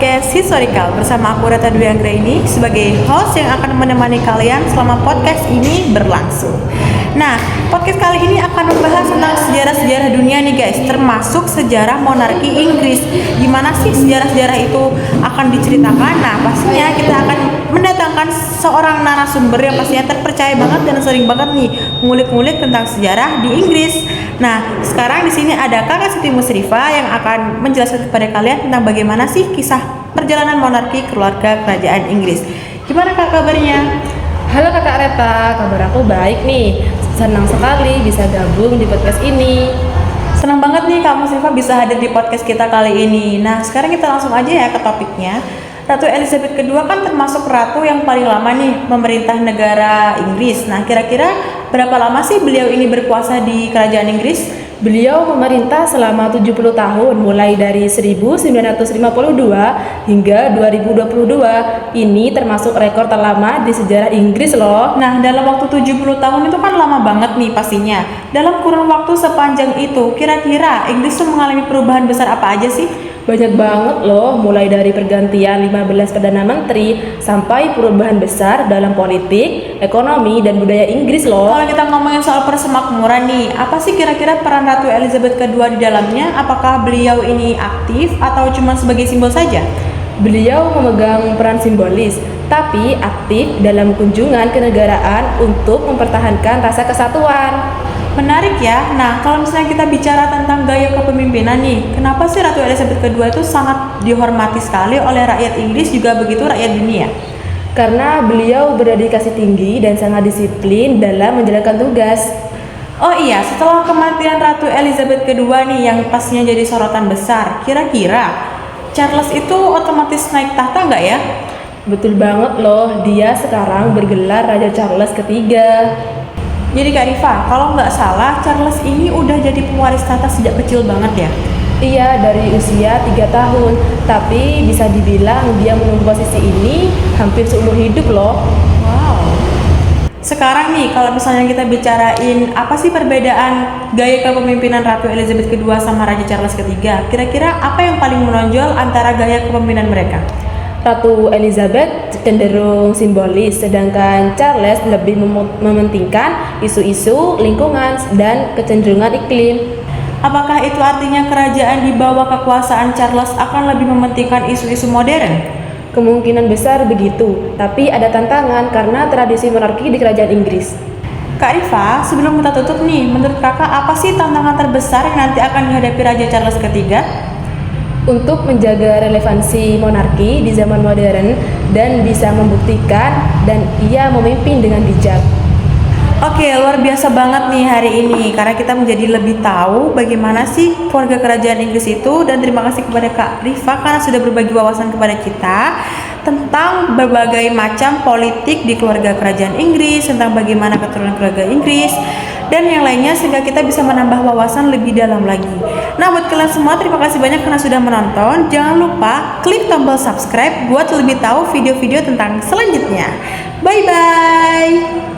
podcast Historical bersama aku Reta Dwi Anggraini sebagai host yang akan menemani kalian selama podcast ini berlangsung. Nah, podcast kali ini akan membahas tentang sejarah-sejarah dunia nih guys, termasuk sejarah monarki Inggris. Gimana sih sejarah-sejarah itu akan diceritakan? Nah, pastinya kita akan mendatangkan seorang narasumber yang pastinya terpercaya banget dan sering banget nih ngulik-ngulik tentang sejarah di Inggris. Nah, sekarang di sini ada Kakak Siti Musrifa yang akan menjelaskan kepada kalian tentang bagaimana sih kisah perjalanan monarki keluarga kerajaan Inggris. Gimana Kak kabarnya? Halo Kakak Reta, kabar aku baik nih. Senang sekali bisa gabung di podcast ini. Senang banget nih Kak Musrifa bisa hadir di podcast kita kali ini. Nah, sekarang kita langsung aja ya ke topiknya. Ratu Elizabeth II kan termasuk ratu yang paling lama nih memerintah negara Inggris. Nah, kira-kira berapa lama sih beliau ini berkuasa di kerajaan Inggris? Beliau memerintah selama 70 tahun, mulai dari 1952 hingga 2022. Ini termasuk rekor terlama di sejarah Inggris loh. Nah, dalam waktu 70 tahun itu kan lama banget nih pastinya. Dalam kurun waktu sepanjang itu, kira-kira Inggris tuh mengalami perubahan besar apa aja sih? Banyak banget loh, mulai dari pergantian 15 Perdana Menteri sampai perubahan besar dalam politik, ekonomi, dan budaya Inggris loh. Kalau kita ngomongin soal persemakmuran nih, apa sih kira-kira peran Ratu Elizabeth II di dalamnya? Apakah beliau ini aktif atau cuma sebagai simbol saja? Beliau memegang peran simbolis, tapi aktif dalam kunjungan kenegaraan untuk mempertahankan rasa kesatuan. Menarik ya. Nah, kalau misalnya kita bicara tentang gaya kepemimpinan nih, kenapa sih Ratu Elizabeth II itu sangat dihormati sekali oleh rakyat Inggris juga begitu rakyat dunia? Karena beliau berdedikasi tinggi dan sangat disiplin dalam menjalankan tugas. Oh iya, setelah kematian Ratu Elizabeth II nih yang pastinya jadi sorotan besar, kira-kira Charles itu otomatis naik tahta nggak ya? Betul banget loh, dia sekarang bergelar Raja Charles III. Jadi Kak Rifa, kalau nggak salah Charles ini udah jadi pewaris tahta sejak kecil banget ya? Iya, dari usia 3 tahun, tapi bisa dibilang dia menunggu posisi ini hampir seumur hidup loh. Wow. Sekarang nih, kalau misalnya kita bicarain apa sih perbedaan gaya kepemimpinan Ratu Elizabeth II sama Raja Charles III, kira-kira apa yang paling menonjol antara gaya kepemimpinan mereka? Ratu Elizabeth cenderung simbolis, sedangkan Charles lebih mementingkan isu-isu lingkungan dan kecenderungan iklim. Apakah itu artinya kerajaan di bawah kekuasaan Charles akan lebih mementingkan isu-isu modern? Kemungkinan besar begitu, tapi ada tantangan karena tradisi monarki di kerajaan Inggris. Kak Rifa, sebelum kita tutup nih, menurut kakak apa sih tantangan terbesar yang nanti akan dihadapi Raja Charles III? Untuk menjaga relevansi monarki di zaman modern dan bisa membuktikan dan ia memimpin dengan bijak. Oke, luar biasa banget nih hari ini karena kita menjadi lebih tahu bagaimana sih keluarga kerajaan Inggris itu, dan terima kasih kepada Kak Rifa karena sudah berbagi wawasan kepada kita tentang berbagai macam politik di keluarga kerajaan Inggris, tentang bagaimana keturunan keluarga Inggris dan yang lainnya, sehingga kita bisa menambah wawasan lebih dalam lagi. Nah, buat kalian semua terima kasih banyak karena sudah menonton. Jangan lupa klik tombol subscribe buat lebih tahu video-video tentang selanjutnya. Bye bye.